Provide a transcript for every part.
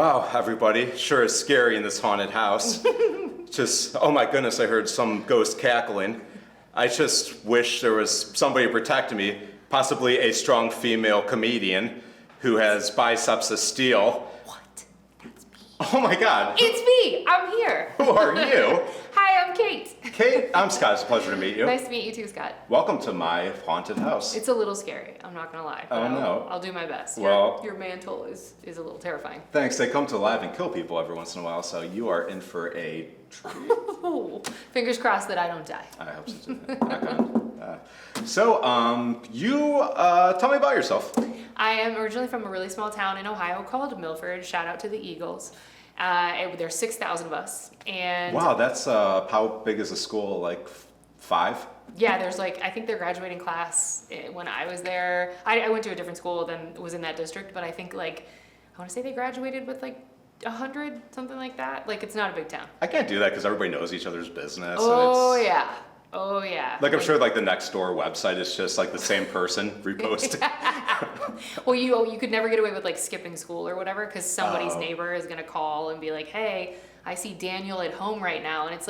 Wow, everybody, sure is scary in this haunted house. Just, oh my goodness, I heard some ghost cackling. I just wish there was somebody protecting me, possibly a strong female comedian who has biceps of steel. What? That's me. Oh my God. It's me. I'm here. Who are you? Hi, I'm Kate. Kate, I'm Scott. It's a pleasure to meet you. Nice to meet you too, Scott. Welcome to my haunted house. It's a little scary. I'm not gonna lie. Oh no. I'll do my best. Well, your mantle is a little terrifying. Thanks. They come to live and kill people every once in a while, so you are in for a treat. Fingers crossed that I don't die. I hope so too. You tell me about yourself. I am originally from a really small town in Ohio called Milford. Shout out to the Eagles. There's 6,000 of us, and wow, that's how big is the school? Like 5? Yeah, there's I think their graduating class when I was there. I went to a different school than was in that district, but I think I want to say they graduated with 100, something like that. It's not a big town. I can't do that because everybody knows each other's business. Oh and yeah. Oh yeah. I'm sure the next door website is just the same person reposting. Well, you could never get away with skipping school or whatever because somebody's neighbor is gonna call and be like, hey, I see Daniel at home right now, and it's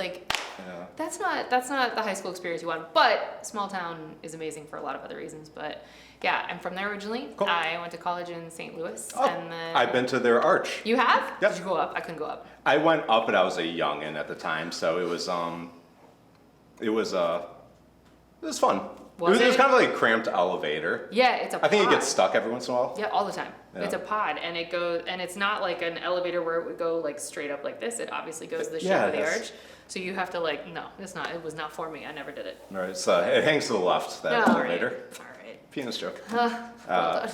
that's not the high school experience you want. But small town is amazing for a lot of other reasons. But yeah, I'm from there originally. Cool. I went to college in St. Louis, and then I've been to their arch. You have? Yep. Did you go up? I couldn't go up. I went up, but I was a youngin' at the time, so it was fun. It was kind of like a cramped elevator. Yeah, it's a pod. I think it gets stuck every once in a while. Yeah, all the time. Yeah. It's a pod, and it goes, and it's not like an elevator where it would go straight up like this. It obviously goes the shape of the arch. So you have to no, it's not. It was not for me. I never did it. All right, so it hangs to the left, that elevator. All right. Penis joke. Well done.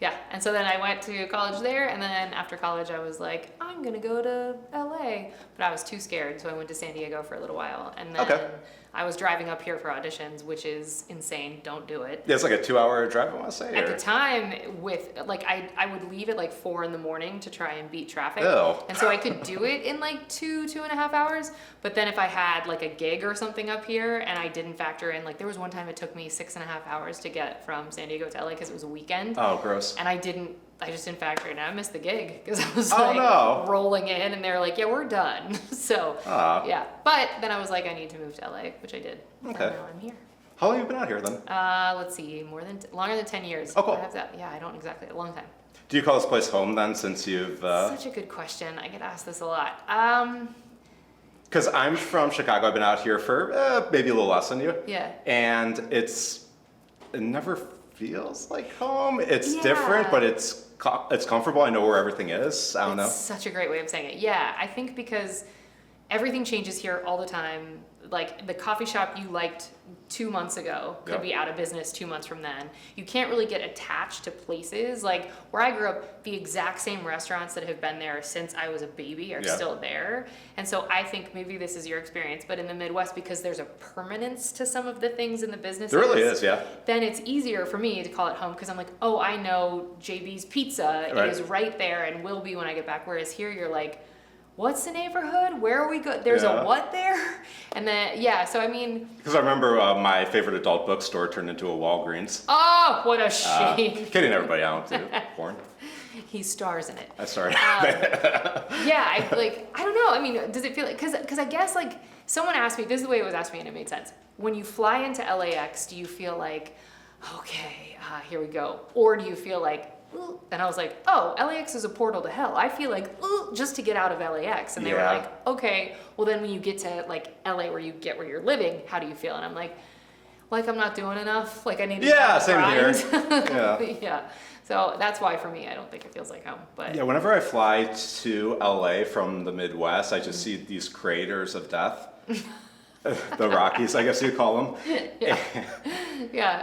Yeah, and so then I went to college there, and then after college I was like, I'm gonna go to LA, but I was too scared, so I went to San Diego for a little while, and then I was driving up here for auditions, which is insane. Don't do it. Yeah, it's a 2-hour drive, I want to say. At the time, with I would leave at 4 in the morning to try and beat traffic, and so I could do it in 2.5 hours. But then if I had a gig or something up here, and I didn't factor in there was one time it took me 6.5 hours to get from San Diego to LA because it was a weekend. Oh, gross. And I just didn't factor it in. I missed the gig because I was rolling in, and they're like, yeah, we're done. So yeah, but then I was like, I need to move to LA, which I did. Okay. And now I'm here. How long have you been out here then? Let's see, longer than 10 years. Oh, cool. I don't exactly, a long time. Do you call this place home then, since you've... Such a good question. I get asked this a lot. Because I'm from Chicago. I've been out here for maybe a little less than you. Yeah. And it never feels like home. It's different, but it's comfortable. I know where everything is. I don't know. Such a great way of saying it. Yeah, I think because everything changes here all the time. The coffee shop you liked 2 months ago could be out of business 2 months from then. You can't really get attached to places. Where I grew up, the exact same restaurants that have been there since I was a baby are still there. And so I think maybe this is your experience, but in the Midwest, because there's a permanence to some of the things in the businesses. There really is, yeah. Then it's easier for me to call it home because I'm oh, I know JB's Pizza is right there and will be when I get back. Whereas here you're what's the neighborhood? Where are we go? There's a what there? And then, so I mean... Because I remember my favorite adult bookstore turned into a Walgreens. Oh, what a shame. Kidding everybody out, too. Porn. He stars in it. Sorry. I don't know. I mean, does it feel because I guess someone asked me, this is the way it was asked me and it made sense. When you fly into LAX, do you feel okay, here we go? Or do you feel ooh, and I was oh, LAX is a portal to hell. I feel ooh, just to get out of LAX. And they were okay, well then when you get to LA where you're living, how do you feel? And I'm I'm not doing enough. I need to same here. Yeah. So that's why for me, I don't think it feels like home. But yeah, whenever I fly to LA from the Midwest, I just see these craters of death. The Rockies, I guess you call them. Yeah.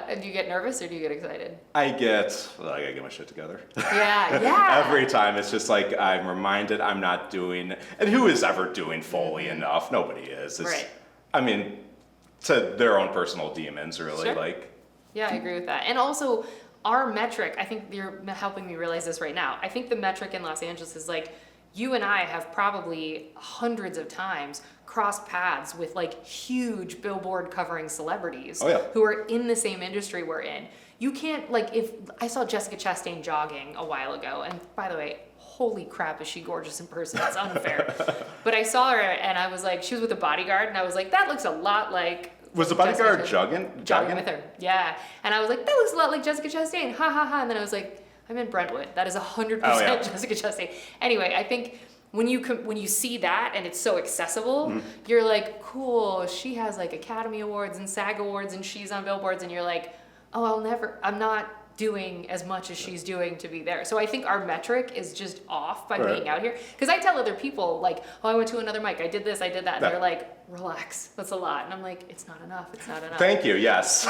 And do you get nervous or do you get excited? I gotta get my shit together. Yeah. Every time it's just I'm reminded I'm not doing, and who is ever doing Foley enough? Nobody is. It's, I mean, to their own personal demons, really. Sure. Yeah, I agree with that. And also, our metric, I think you're helping me realize this right now. I think the metric in Los Angeles is you and I have probably hundreds of times crossed paths with huge billboard covering celebrities who are in the same industry we're in. You can't if I saw Jessica Chastain jogging a while ago, and by the way, holy crap, is she gorgeous in person? It's unfair. But I saw her and I was like, she was with a bodyguard, and I was like, that looks a lot like. Was the bodyguard jogging with her? Yeah. And I was like, that looks a lot like Jessica Chastain. Ha ha ha. And then I was like, I'm in Brentwood. That is 100% Jessica Chastain. Anyway, I think when you see that and it's so accessible, you're like, cool. She has like Academy Awards and SAG Awards, and she's on billboards, and you're like, oh, I'm not doing as much as she's doing to be there. So I think our metric is just off by being out here. Because I tell other people, like, oh, I went to another mic, I did this, I did that. And they're like, relax, that's a lot. And I'm like, it's not enough, it's not enough. Thank you, yes.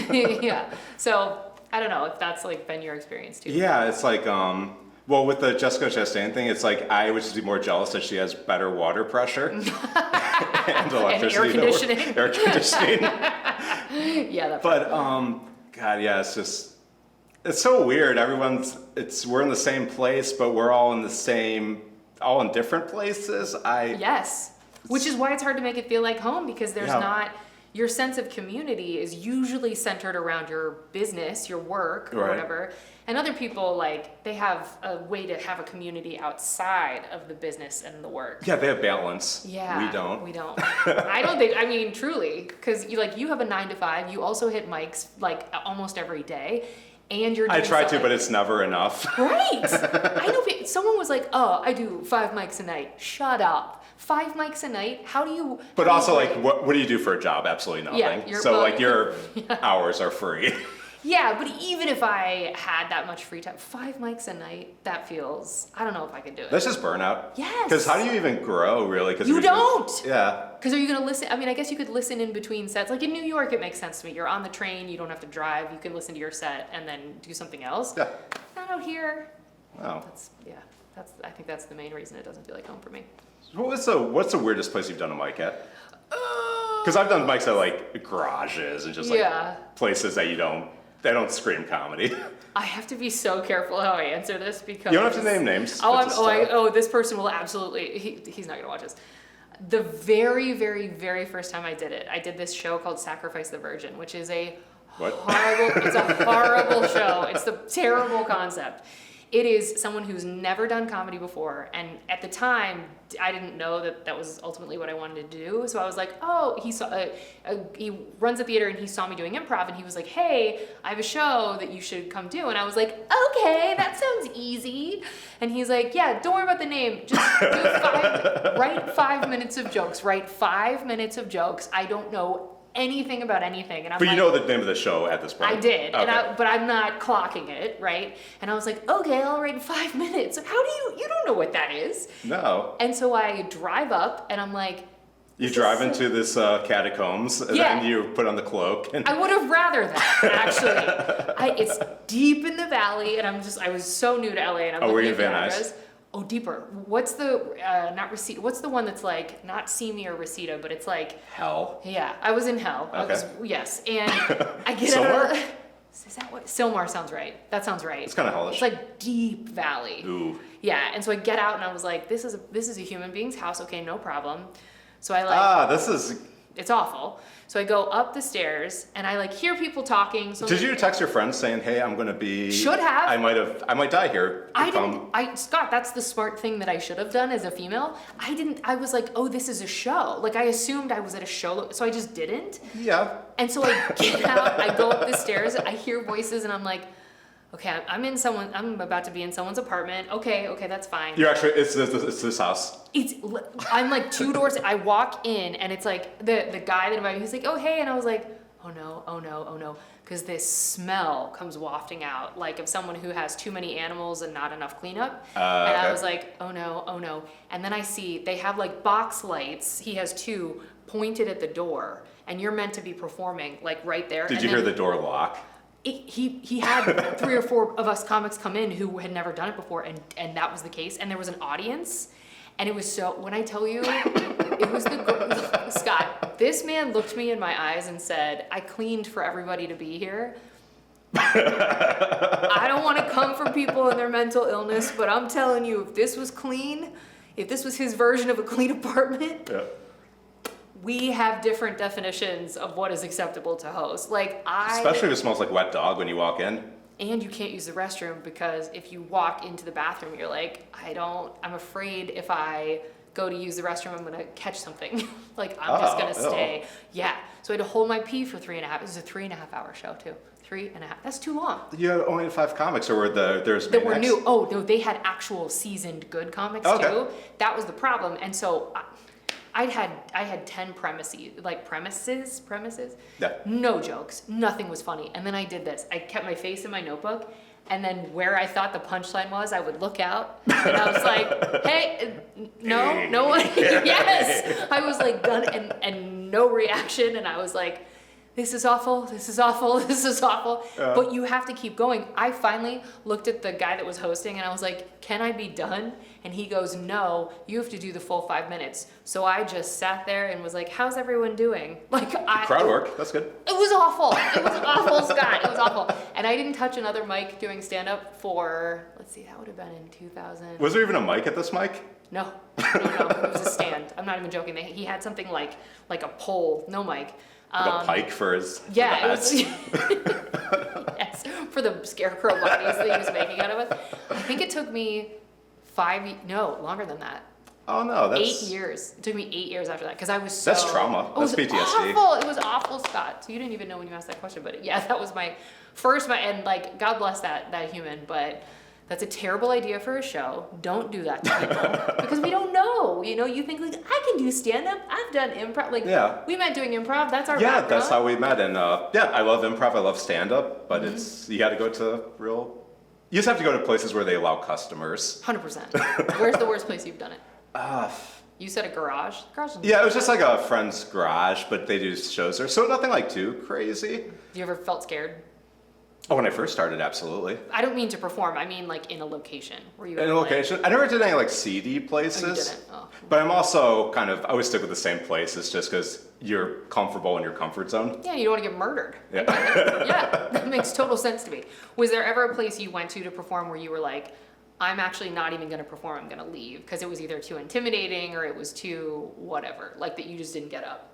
Yeah, so I don't know if that's like been your experience too. Yeah, it's like, well, with the Jessica Chastain thing, it's like I would just be more jealous that she has better water pressure and electricity. And air conditioning. Air conditioning. Yeah, but God, yeah, it's so weird. We're in the same place, but we're all in different places. Yes, which is why it's hard to make it feel like home, because there's not. Your sense of community is usually centered around your business, your work, or whatever. And other people, like, they have a way to have a community outside of the business and the work. Yeah, they have balance. Yeah. We don't. I don't think, I mean, truly, because you have a 9 to 5, you also hit mics, like, almost every day. And you're doing I try to, but it's never enough. Right. I know someone was like, oh, I do 5 mics a night. Shut up. 5 mics a night? How do you... But also, like, what do you do for a job? Absolutely nothing. Yeah, your hours are free. Yeah, but even if I had that much free time, 5 mics a night, that feels... I don't know if I could do it. That's just burnout. Yes. Because how do you even grow, really? You don't! Yeah. Because are you going to listen? I mean, I guess you could listen in between sets. Like in New York, it makes sense to me. You're on the train, you don't have to drive, you can listen to your set and then do something else. Yeah. Not out here. Oh. I think that's the main reason it doesn't feel like home for me. What's the weirdest place you've done a mic at? Because I've done mics at like garages and just like places that they don't scream comedy. I have to be so careful how I answer this because you don't have to name names. This person will absolutely. He's not gonna watch this. The very, very, very first time I did this show called Sacrifice the Virgin, which is a horrible. It's a horrible show. It's the terrible concept. It is someone who's never done comedy before, and at the time, I didn't know that was ultimately what I wanted to do. So I was like, oh, he runs a theater, and he saw me doing improv, and he was like, hey, I have a show that you should come do. And I was like, okay, that sounds easy. And he's like, yeah, don't worry about the name. Just write 5 minutes of jokes. Write 5 minutes of jokes. I don't know anything about anything. And I'm but you know the name of the show at this point. I did, okay. But I'm not clocking it, right? And I was like, okay, I'll write 5 minutes. How do you don't know what that is? No. And so I drive up and I'm like, you drive into this catacombs and then you put on the cloak. And I would have rather that, actually. It's deep in the valley and I was so new to LA and I'm looking at the address. Oh, deeper. What's the, not Reseda, what's the one that's like, not Simi or Reseda, but it's like... Hell. Yeah, I was in Hell. Okay. Yes, and I get Silmar? Is that what? Silmar sounds right. That sounds right. It's kind of hellish. It's like deep valley. Ooh. Yeah, and so I get out and I was like, this is a human being's house. Okay, no problem. So I this is... It's awful. So I go up the stairs and I like hear people talking. So did you text your friends saying, hey, I'm going to be... Should have. I might die here. Scott, that's the smart thing that I should have done as a female. I was like, oh, this is a show. Like I assumed I was at a show, so I just didn't. Yeah. And so I get out, I go up the stairs, I hear voices and I'm like, okay, I'm about to be in someone's apartment. Okay, that's fine. You're actually, it's this house. I'm like 2 doors, I walk in and it's like, the guy that invited me, he's like, oh, hey, and I was like, oh no, because this smell comes wafting out, like of someone who has too many animals and not enough cleanup. And I was like, oh no. And then I see, they have like box lights, he has 2 pointed at the door, and you're meant to be performing like right there. Did you hear the door lock? He had 3 or 4 of us comics come in who had never done it before, and that was the case. And there was an audience, and it was so. When I tell you, it was Scott. This man looked me in my eyes and said, "I cleaned for everybody to be here. I don't want to come for people and their mental illness, but I'm telling you, if this was clean, if this was his version of a clean apartment." Yeah. We have different definitions of what is acceptable to host. Especially if it smells like wet dog when you walk in. and you can't use the restroom because if you walk into the bathroom, you're like, I'm afraid if I go to use the restroom, I'm gonna catch something. Like, I'm just gonna stay. Yeah. So I had to hold my pee for 3.5. It was a 3.5 hour show too. 3.5. That's too long. You had only 5 comics, or there's that were new. Oh no, they had actual seasoned good comics too. That was the problem, and so I had 10 premises. Yeah. No jokes. Nothing was funny. And then I did this. I kept my face in my notebook, and then where I thought the punchline was, I would look out, and I was like, "Hey, no one." Yes, I was like done, and no reaction, and I was like, this is awful, this is awful, this is awful. But you have to keep going. I finally looked at the guy that was hosting and I was like, can I be done? And he goes, no, you have to do the full 5 minutes. So I just sat there and was like, how's everyone doing? Crowd work, that's good. It was awful. It was awful, Scott. It was awful. And I didn't touch another mic doing stand-up for, let's see, that would have been in 2000. Was there even a mic at this mic? No, it was a stand. I'm not even joking. He had something like a pole, no mic. Like a pike for his it was, yes, for the scarecrow bodies that he was making out of us. I think it took me longer than that. Oh no, that's 8 years. It took me 8 years after that because I was so. That's trauma. That's PTSD. Awful. It was awful, Scott. So you didn't even know when you asked that question, but yeah, that was my first. And like, God bless that human, but. That's a terrible idea for a show. Don't do that to people because we don't know. You know, you think like I can do stand-up. I've done improv. Like we met doing improv. That's our background. That's how we met. And I love improv. I love stand-up. But it's you got to go to real. You just have to go to places where they allow customers. 100%. Where's the worst place you've done it? You said a garage. Yeah, it was just like a friend's garage, but they do shows there, so nothing like too crazy. You ever felt scared? Oh, when I first started, absolutely. I don't mean to perform. I mean like in a location. Were you in a location? I never did any like seedy places. Oh, you didn't? Oh. But I'm also I always stick with the same places just because you're comfortable in your comfort zone. Yeah, you don't want to get murdered. Yeah. Yeah, that makes total sense to me. Was there ever a place you went to perform where you were like, I'm actually not even going to perform, I'm going to leave? Because it was either too intimidating or it was too whatever, like that you just didn't get up.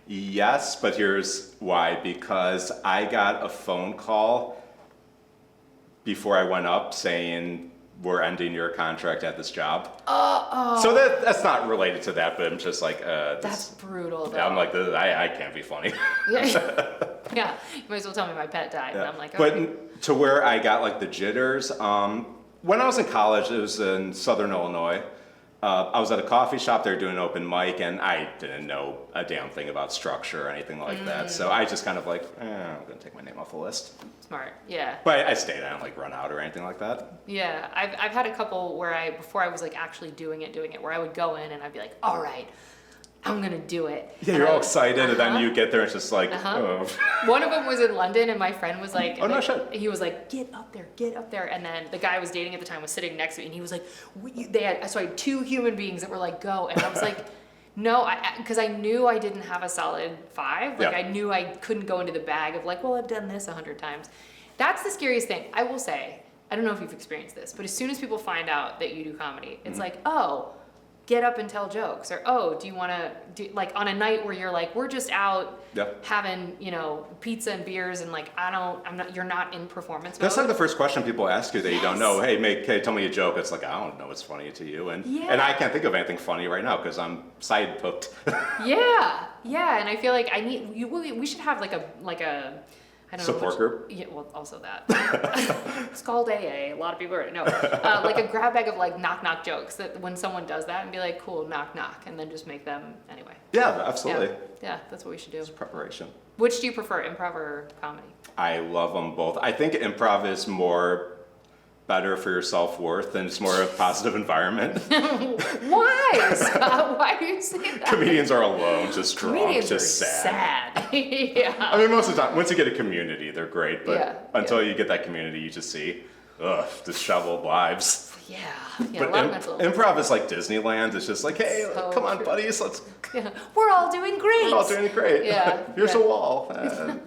Yes, but here's why. Because I got a phone call before I went up saying, we're ending your contract at this job. So that's not related to that, but I'm just like, that's brutal, though. I'm like, I can't be funny. Yeah, you might as well tell me my pet died. Yeah. And I'm like, okay. But to where I got like the jitters, when I was in college, it was in Southern Illinois. I was at a coffee shop there doing an open mic, and I didn't know a damn thing about structure or anything like that. So I just kind of like, I'm going to take my name off the list. Smart, yeah. But I stayed. I don't like run out or anything like that. Yeah, I've had a couple where before I was like actually doing it, where I would go in and I'd be like, all right, I'm gonna do it. Yeah, and you're all excited, and then you get there, and it's just like, oh. One of them was in London, and my friend was like, oh, no shit. He was like, get up there. And then the guy I was dating at the time was sitting next to me, and he was like, so I had 2 human beings that were like, go. And I was like, no, because I knew I didn't have a solid 5. Like, I knew I couldn't go into the bag of like, well, I've done this 100 times. That's the scariest thing. I will say, I don't know if you've experienced this, but as soon as people find out that you do comedy, it's like, oh, get up and tell jokes, or oh, do you want to do like on a night where you're like, we're just out having pizza and beers, and like you're not in performance mode. That's like the first question people ask you that you don't know. Hey, tell me a joke. It's like, I don't know what's funny to you, and I can't think of anything funny right now because I'm side hooked. yeah, and I feel like we should have like a I don't support know group? Yeah, well, also that. It's called AA. A lot of people are, like a grab bag of like knock jokes that when someone does that and be like, cool, knock, and then just make them anyway. Yeah, absolutely. Yeah, that's what we should do. It's preparation. Which do you prefer, improv or comedy? I love them both. I think improv is better for your self-worth and it's more a positive environment. Why, Scott? Why do you say that? Comedians are alone, just drunk, Comedians just sad. Yeah. I mean, most of the time, once you get a community, they're great, but until you get that community, you just see, disheveled lives. Yeah, but a lot of mental improv is like Disneyland. It's just like, hey, come on, buddies, let's. Yeah, we're all doing great. We're all doing great. Yeah. Here's a wall.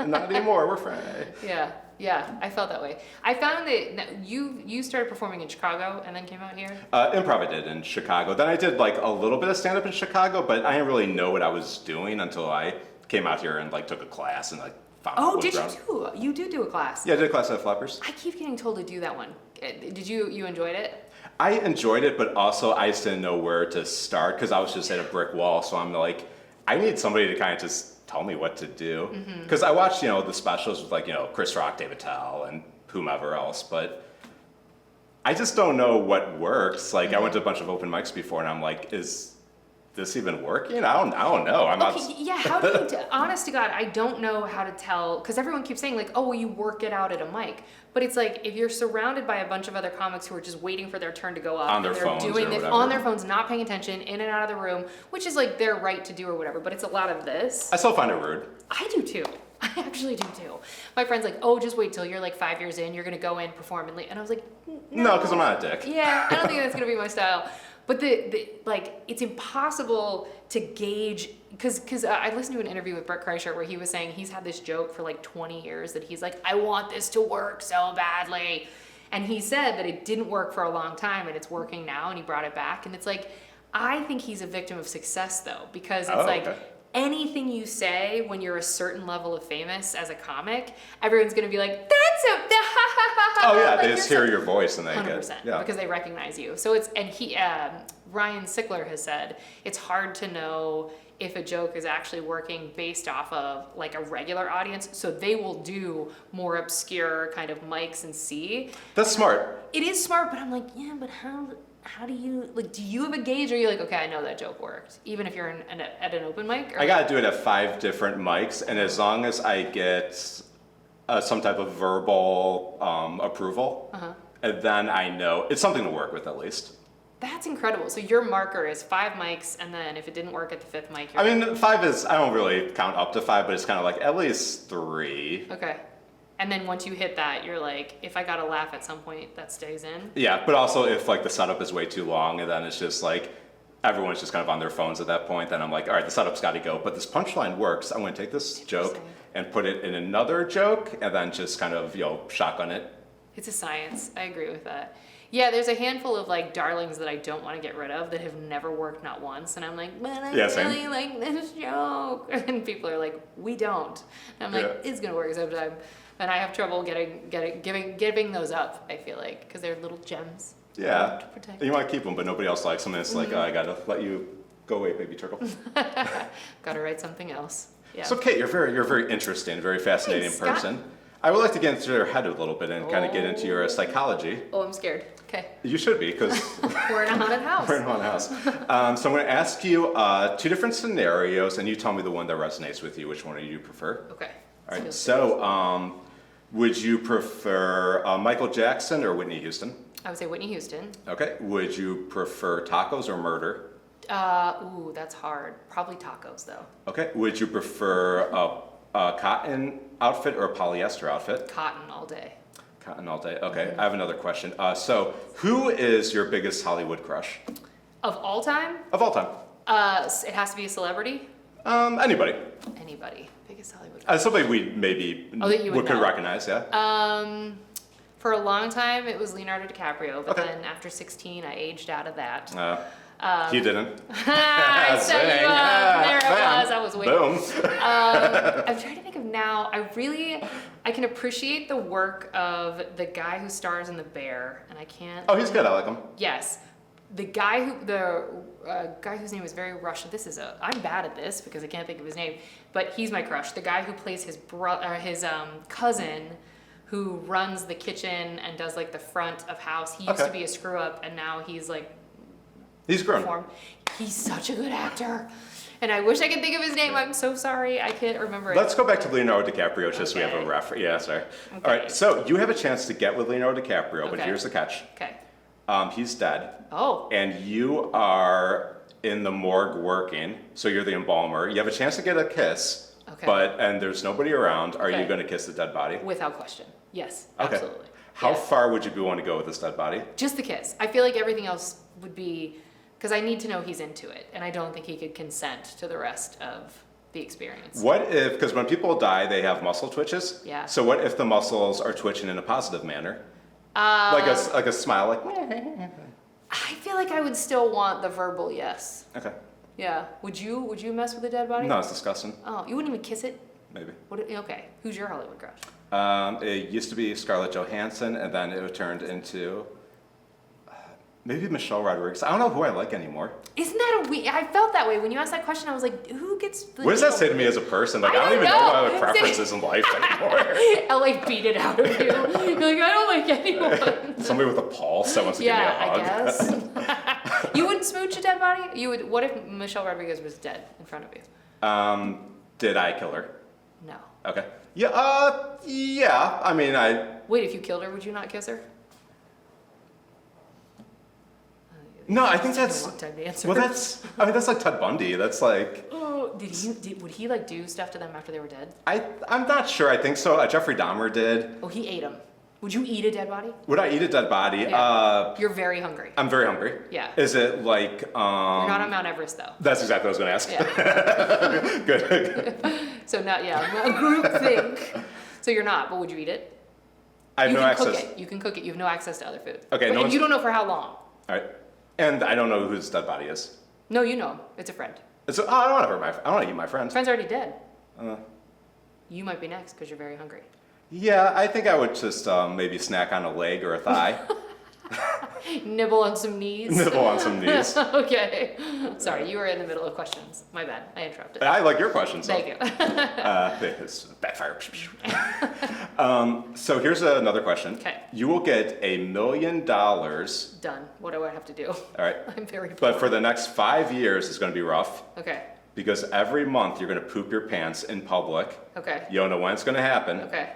Not anymore. We're friends. Yeah, I felt that way. I found that you started performing in Chicago and then came out here? Improv I did in Chicago. Then I did like a little bit of stand-up in Chicago, but I didn't really know what I was doing until I came out here and like took a class and like found Oh, was did you around. do? You did do a class. Yeah, I did a class at Flappers. I keep getting told to do that one. Did you enjoyed it? I enjoyed it, but also I just didn't know where to start because I was just at a brick wall. So I'm like, I need somebody to kind of just tell me what to do. Because I watched, the specials with like, Chris Rock, David Tell, and whomever else, but I just don't know what works. Like I went to a bunch of open mics before, and I'm like, is this even working? I don't know. I'm Okay, not. yeah, how do you, honest to God, I don't know how to tell, because everyone keeps saying like, oh, well, you work it out at a mic. But it's like, if you're surrounded by a bunch of other comics who are just waiting for their turn to go up. On their and phones they're doing or it whatever. on their phones, not paying attention, in and out of the room, which is like their right to do or whatever, but it's a lot of this. I still find it rude. I do too. I actually do too. My friend's like, oh, just wait till you're like 5 years in, you're gonna go in, perform, and leave. And I was like, No, because I'm not a dick. yeah, I don't think that's gonna be my style. But like, it's impossible to gauge, because I listened to an interview with Brett Kreischer where he was saying he's had this joke for like 20 years that he's like, I want this to work so badly. And he said that it didn't work for a long time and it's working now, and he brought it back. And it's like, I think he's a victim of success though, because it's Okay. anything you say when you're a certain level of famous as a comic, everyone's gonna be like, that's a Oh yeah, like, they just hear your voice and they 100%, get yeah. because they recognize you. So it's, and he, Ryan Sickler has said, it's hard to know if a joke is actually working based off of like a regular audience. So they will do more obscure kind of mics and see. That's smart. It is smart, but I'm like, yeah, but how do you, like, do you have a gauge, or are you like, okay, I know that joke worked, even if you're at an open mic? Or I gotta do it at 5 different mics, and as long as I get some type of verbal approval, and then I know it's something to work with at least. That's incredible. So your marker is 5 mics, and then if it didn't work at the 5th mic, you're I mean, 5 is, I don't really count up to 5, but it's kind of like at least 3. okay. And then once you hit that, you're like, if I got a laugh at some point, that stays in. Yeah, but also if like the setup is way too long, and then it's just like everyone's just kind of on their phones at that point, then I'm like, all right, the setup's got to go. But this punchline works. I'm going to take this joke Interesting. and put it in another joke, and then just kind of shotgun it. It's a science. I agree with that. Yeah, there's a handful of like darlings that I don't want to get rid of that have never worked, not once, and I'm like, but I Same. really like this joke, and people are like, we don't. And I'm like, Yeah. it's gonna work sometime, and I have trouble giving those up. I feel like, because they're little gems. Yeah, To protect. and you want to keep them, but nobody else likes them, and it's like, oh, I got to let you go away, baby turtle. Gotta write something else. Yeah. So Kate, you're a very interesting, very fascinating Thanks, Scott. person. I would like to get into your head a little bit and kind of get into your psychology. Oh, I'm scared. Okay. You should be, because We're in a haunted house. we're in a haunted house. So I'm going to ask you 2 different scenarios, and you tell me the one that resonates with you. Which one do you prefer? Okay. All right. Feels So, would you prefer Michael Jackson or Whitney Houston? I would say Whitney Houston. Okay. Would you prefer tacos or murder? Ooh, that's hard. Probably tacos though. Okay. Would you prefer a cotton outfit or a polyester outfit? Cotton all day. Cotton all day. Okay. I have another question. So, who is your biggest Hollywood crush Of all time, of all time? it has to be a celebrity. Anybody. Anybody. Biggest Hollywood. Somebody we maybe that you would could know. recognize. Yeah. For a long time, it was Leonardo DiCaprio, but Okay. then after 16, I aged out of that. He didn't. I set you Zing. up. There it Bam. was. I was waiting. Boom. I'm trying to think of now. I can appreciate the work of the guy who stars in The Bear, and I can't. Oh, he's good. I like him. Yes. The guy whose name is very Russian. I'm bad at this because I can't think of his name, but he's my crush. The guy who plays his cousin, who runs the kitchen and does like the front of house. He used to be a screw up, and now he's like He's grown. performed. He's such a good actor, and I wish I could think of his name. I'm so sorry, I can't remember it. Let's go back to Leonardo DiCaprio just so we have a Okay. reference. Yeah, sorry. Okay. All right, so you have a chance to get with Leonardo DiCaprio, but Okay. here's the catch. Okay. He's dead, Oh. and you are in the morgue working, so you're the embalmer. You have a chance to get a kiss, Okay. and there's nobody around. Are you Okay. going to kiss the dead body? Without question. Yes. Okay. Absolutely. How Yeah. far would you be willing to go with this dead body? Just the kiss. I feel like everything else would be, because I need to know he's into it, and I don't think he could consent to the rest of the experience. What if, because when people die, they have muscle twitches. Yeah. So what if the muscles are twitching in a positive manner? Like a smile, like. I feel like I would still want the verbal yes. Okay. Yeah. Would you mess with a dead body? No, it's disgusting. Oh, you wouldn't even kiss it? maybe. Okay, who's your Hollywood crush? It used to be Scarlett Johansson, and then it turned into maybe Michelle Rodriguez. I don't know who I like anymore. Isn't that a weird? I felt that way when you asked that question. I was like, who gets? What does that say to me as a person? Like, I don't even know my preferences in life anymore. LA beat it out of you. You're like, I don't like anyone. Somebody with a pulse that wants to give me a hug. Yeah, I guess. You wouldn't smooch a dead body? You would. What if Michelle Rodriguez was dead in front of you? Did I kill her? No. Okay. Yeah. Yeah. I mean, Wait, if you killed her, would you not kiss her? No, I think that's. A long time to answer. Well, that's. I mean, that's like Ted Bundy. That's like. Oh, would he like do stuff to them after they were dead? I'm not sure. I think so. Jeffrey Dahmer did. Oh, he ate them. Would you eat a dead body? Would I eat a dead body? Yeah. You're very hungry. I'm very hungry. Yeah. Is it like? You're not on Mount Everest though. That's exactly what I was going to ask. Yeah. Good. So not a group think. So you're not, but would you eat it? I have no access. You can cook it. You can cook it. You have no access to other food. Okay. And you don't know for how long. All right. And I don't know whose dead body is. No, you know him. It's a friend. I don't want to hurt I don't want to eat my friend. Friend's already dead. You might be next because you're very hungry. Yeah, I think I would just maybe snack on a leg or a thigh. Nibble on some knees. Nibble on some knees. Okay. Sorry, you were in the middle of questions. My bad. I interrupted. I like your questions. Thank you. It's backfire. So here's another question. Okay. You will get $1 million. Done. What do I have to do? All right. I'm very poor. But for the next 5 years, it's going to be rough. Okay. Because every month you're going to poop your pants in public. Okay. You don't know when it's going to happen. Okay.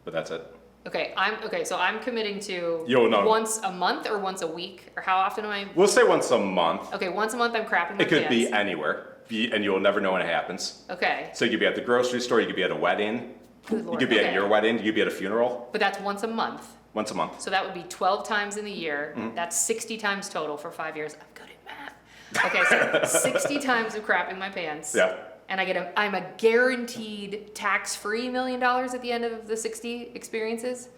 But that's it. Okay, so I'm committing to You'll know. once a month or once a week, or how often am I? We'll say once a month. Okay, once a month I'm crapping my It could pants. be anywhere, and you'll never know when it happens. Okay. So you could be at the grocery store, you could be at a wedding, Good Lord. you could be Okay. at your wedding, you could be at a funeral. But that's once a month. Once a month. So that would be 12 times in the year. Mm-hmm. That's 60 times total for 5 years. I'm good at math. Okay, so 60 times of crapping my pants. Yeah. And I'm a guaranteed tax-free $1 million at the end of the 60 experiences.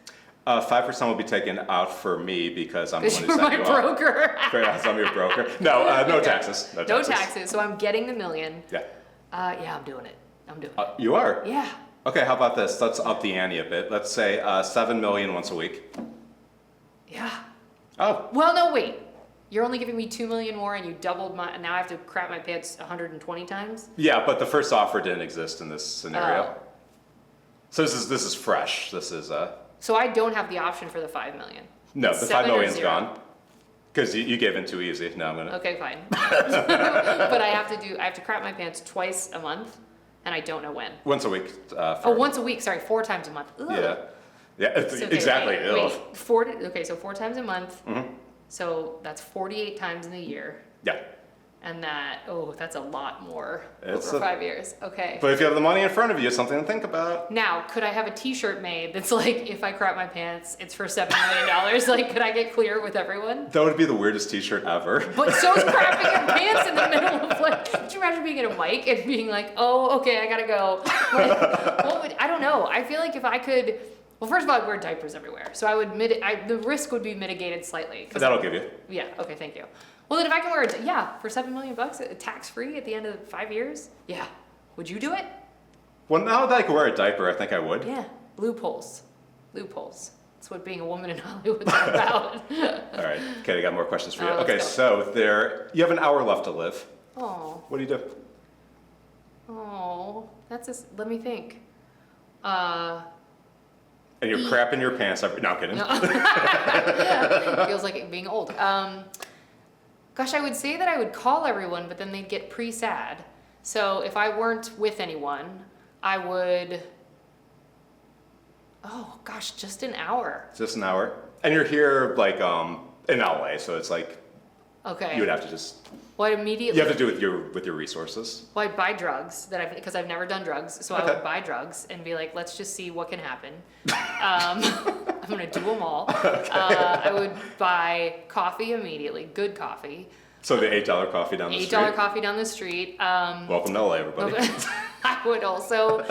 5% will be taken out for me because I'm the one who You're set my you broker. up. Because I'm your broker. No, no taxes. No taxes. So I'm getting the $1 million. Yeah. Yeah, I'm doing it. I'm doing it. You are? Yeah. Okay, how about this? Let's up the ante a bit. Let's say $7 million once a week. Yeah. Oh. Well, no, wait. You're only giving me $2 million more, and you doubled now I have to crap my pants 120 times. Yeah, but the first offer didn't exist in this scenario. Oh. So this is fresh. This is So I don't have the option for the $5 million. no, It's the 7 $5 or million's 0. gone. Because you gave in too easy. No, I'm gonna. Okay, fine. But I have to crap my pants twice a month, and I don't know when. Once a week. Once a week. Sorry, 4 times a month. Ugh. Yeah. Yeah. So, okay, exactly. Wait, Ugh. so 4 times a month. Mm-hmm. So that's 48 times in the year. Yeah. And that's a lot more It's over 5 years. Okay. But if you have the money in front of you, something to think about. Now, could I have a T-shirt made that's like, if I crap my pants, it's for $7 million? Like, could I get clear with everyone? That would be the weirdest T-shirt ever. But so's crapping your pants in the middle of like, could you imagine being at a mic and being like, oh, okay, I gotta go. Like, I don't know. I feel like if I could, well, first of all, I'd wear diapers everywhere. So I would, the risk would be mitigated slightly. That'll give you. Yeah, okay, thank you. Well, then if I can wear for $7 million, tax-free at the end of 5 years, yeah. Would you do it? Well, now that I can wear a diaper, I think I would. Yeah, loopholes. Loopholes. That's what being a woman in Hollywood is about. All right. Okay, I got more questions for you. Let's Okay, go. so you have an hour left to live. Oh, What do you do? let me think. And you're crapping your pants every. No, I'm kidding. Feels like it being old. Gosh, I would say that I would call everyone, but then they'd get pre-sad. So if I weren't with anyone, I would. Oh gosh, just an hour. Just an hour. And you're here like in LA, so it's like Okay. you would have to just. Well, I'd immediately. You have to do it with your resources. Well, I'd buy drugs because I've never done drugs, so I Okay. would buy drugs and be like, let's just see what can happen. I'm gonna do them all. I would buy coffee immediately, good coffee. So the $8 coffee down the street. $8 coffee down the street. Welcome to LA, everybody. I would also,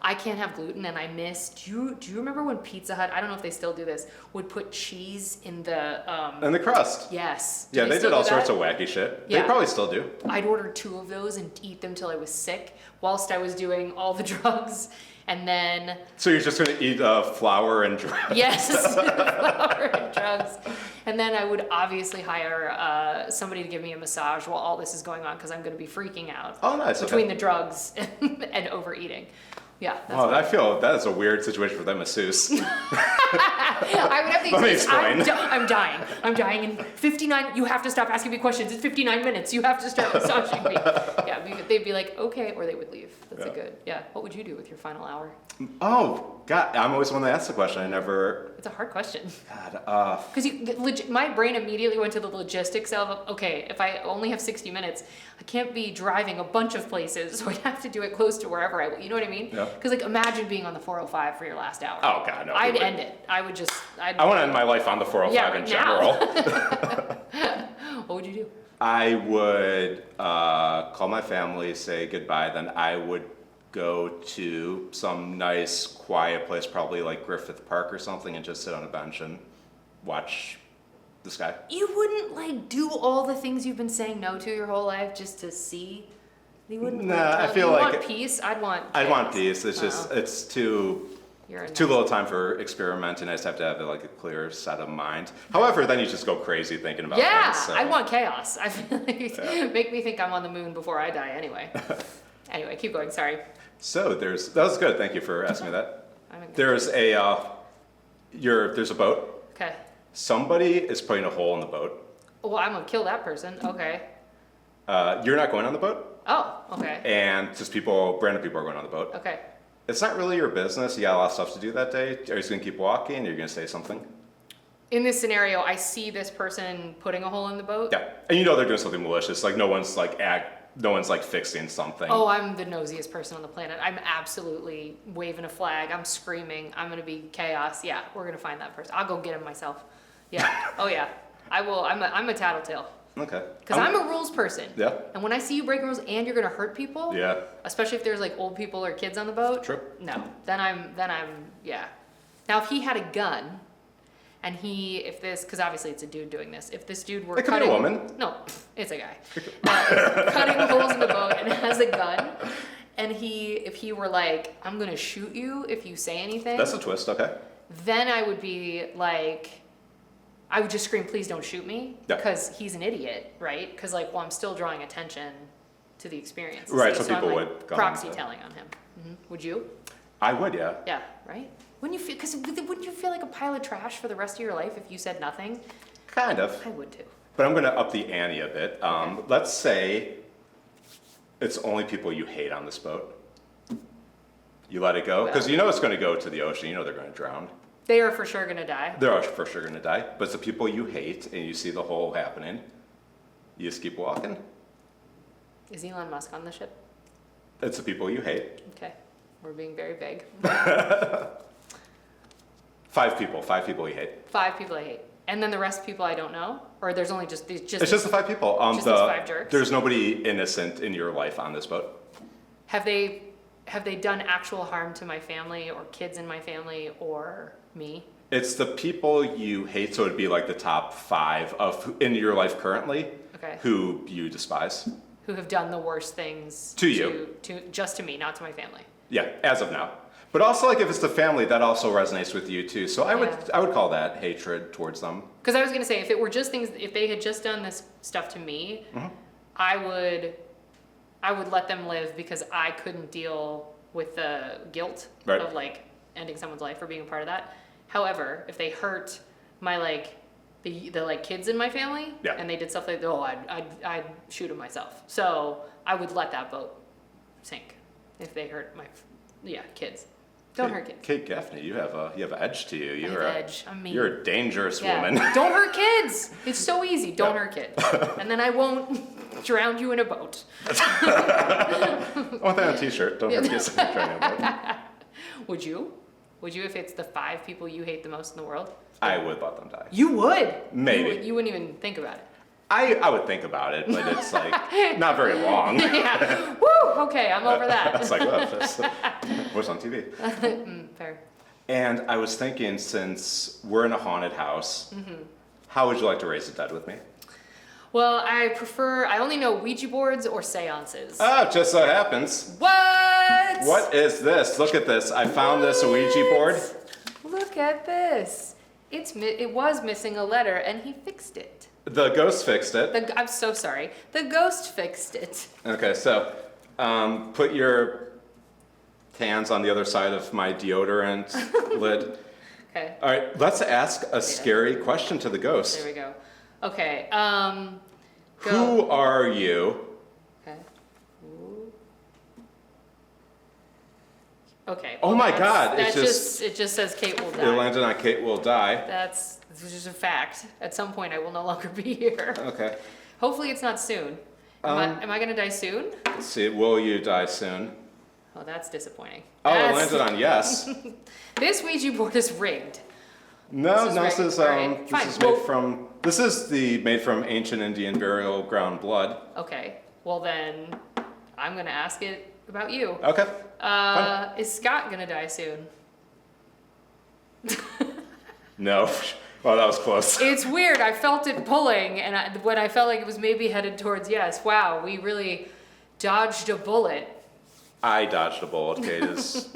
I can't have gluten, and I miss. Do you remember when Pizza Hut? I don't know if they still do this. Would put cheese in the. And the crust. Yes. Yeah, they did all sorts of wacky shit. Yeah. They probably still do. I'd order 2 of those and eat them till I was sick, whilst I was doing all the drugs, and then. So you're just gonna eat flour and drugs? Yes, flour and drugs. And then I would obviously hire somebody to give me a massage while all this is going on, because I'm going to be freaking out. Oh, nice. Between okay. the drugs and overeating. Yeah. That's Wow, I feel that is a weird situation for that masseuse. I would have to Let me explain. explain. I'm dying. I'm dying in 59. You have to stop asking me questions. It's 59 minutes. You have to start massaging me. Yeah, they'd be like, okay, or they would leave. That's a good. Yeah. What would you do with your final hour? Oh, God, I'm always the one that asks the question. I never. It's a hard question. God, Because my brain immediately went to the logistics of, okay, if I only have 60 minutes, I can't be driving a bunch of places, so I'd have to do it close to wherever you know what I mean? Yeah. Because like, imagine being on the 405 for your last hour. Oh, God, no. I'd end it. I would just. I want to end my life on the 405 Yeah, in right general. What would you do? I would call my family, say goodbye, then I would go to some nice, quiet place, probably like Griffith Park or something, and just sit on a bench and watch the sky. You wouldn't like do all the things you've been saying no to your whole life just to see? You wouldn't. Nah, like, I feel you like want peace. I'd want peace. It's just, it's too You're too little time for experimenting. I just have to have like a clear set of mind. However, then you just go crazy thinking about things. So. I want chaos. I feel like make me think I'm on the moon before I die anyway. Anyway, keep going. Sorry. So that was good. Thank you for asking me that. There's a boat. Okay. Somebody is putting a hole in the boat. Well, I'm gonna kill that person. Okay. You're not going on the boat. Oh, okay. And just random people are going on the boat. Okay. It's not really your business. You got a lot of stuff to do that day. Are you just gonna keep walking? Or are you gonna say something? In this scenario, I see this person putting a hole in the boat. Yeah, and you know they're doing something malicious. Like no one's like fixing something. Oh, I'm the nosiest person on the planet. I'm absolutely waving a flag. I'm screaming. I'm gonna be chaos. Yeah, we're gonna find that person. I'll go get him myself. Yeah. Oh yeah. I will. I'm a tattletale. Okay. Because I'm a rules person. Yeah. And when I see you breaking rules and you're gonna hurt people. Yeah. Especially if there's like old people or kids on the boat. True. No. Then I'm yeah. Now if he had a gun, and because obviously it's a dude doing this. If this dude were it could be a woman. No, it's a guy. Cutting holes in the boat and has a gun, and if he were like, I'm gonna shoot you if you say anything. That's a twist. Okay. Then I would be like, I would just scream, please don't shoot me, Yeah. because he's an idiot, right? Because like, well, I'm still drawing attention to the experience. Right, so people I'm, would go proxy on to- telling on him. Would you? I would, yeah. Yeah, right? Wouldn't you feel like a pile of trash for the rest of your life if you said nothing? Kind of. I would too. But I'm gonna up the ante a bit. Let's say it's only people you hate on this boat. You let it go because you know it's going to go to the ocean. You know they're going to drown. They are for sure gonna die. They're for sure going to die. But it's the people you hate, and you see the hole happening. You just keep walking. Is Elon Musk on the ship? It's the people you hate. Okay, we're being very vague. 5 people you hate. 5 people I hate, and then the rest of people I don't know, or there's only just It's just the 5 people. Just these 5 jerks. There's nobody innocent in your life on this boat. Have they done actual harm to my family or kids in my family or me? It's the people you hate, so it'd be like the top 5 in your life currently. Okay. Who you despise. Who have done the worst things To you. Just to me, not to my family. Yeah, as of now. But also, like, if it's the family, that also resonates with you too. So I would call that hatred towards them. Because I was gonna say, if it were just things, if they had just done this stuff to me, I would let them live because I couldn't deal with the guilt of like ending someone's life or being a part of that. However, if they hurt my the kids in my family and they did stuff like I'd shoot them myself. So I would let that boat sink if they hurt my kids. Don't hurt kids. Kate Gaffney, you have an edge to you. You're edge. I'm mean. You're a dangerous woman. Don't hurt kids. It's so easy. Don't hurt kids. And then I won't drown you in a boat. I want that on a t-shirt. Don't hurt kids. Would you? Would you if it's the 5 people you hate the most in the world? I would let them die. You would? Maybe. You wouldn't even think about it. I would think about it, but it's like not very long. Yeah. Woo! Okay, I'm over that. It's like, well, that's what's on TV. Fair. And I was thinking, since we're in a haunted house, how would you like to raise the dead with me? Well, I only know Ouija boards or seances. Oh, just so happens. What? What is this? Look at this. I found this Ouija board. Look at this. It was missing a letter, and he fixed it. The ghost fixed it. I'm so sorry. The ghost fixed it. Okay, so put your hands on the other side of my deodorant lid. Okay. All right, let's ask a scary question to the ghost. There we go. Okay. Go. Who are you? Okay. Ooh. Okay. Oh well, my God! It just says Kate will It die. landed on Kate will die. That's just a fact. At some point, I will no longer be here. Okay. Hopefully, it's not soon. Am I gonna die soon? Let's see. Will you die soon? Oh, that's disappointing. Oh, it landed on yes. This Ouija board is rigged. No, This is no. rigged. This is Alright, fine. this is made from. This is made from ancient Indian burial ground blood. Okay. Well then, I'm gonna ask it about you. Okay. Is Scott gonna die soon? No. Well, that was close. It's weird. I felt it pulling, and when I felt like it was maybe headed towards yes. Wow, we really dodged a bullet. I dodged a bullet. Kate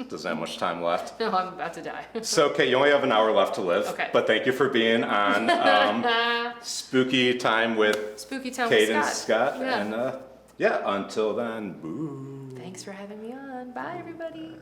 doesn't have much time left. No, I'm about to die. So, Kate, you only have an hour left to live. Okay. But thank you for being on Spooky Time with Spooky Town Kate with and Scott. Scott. Yeah. And yeah, until then, boo. Thanks for having me on. Bye, everybody.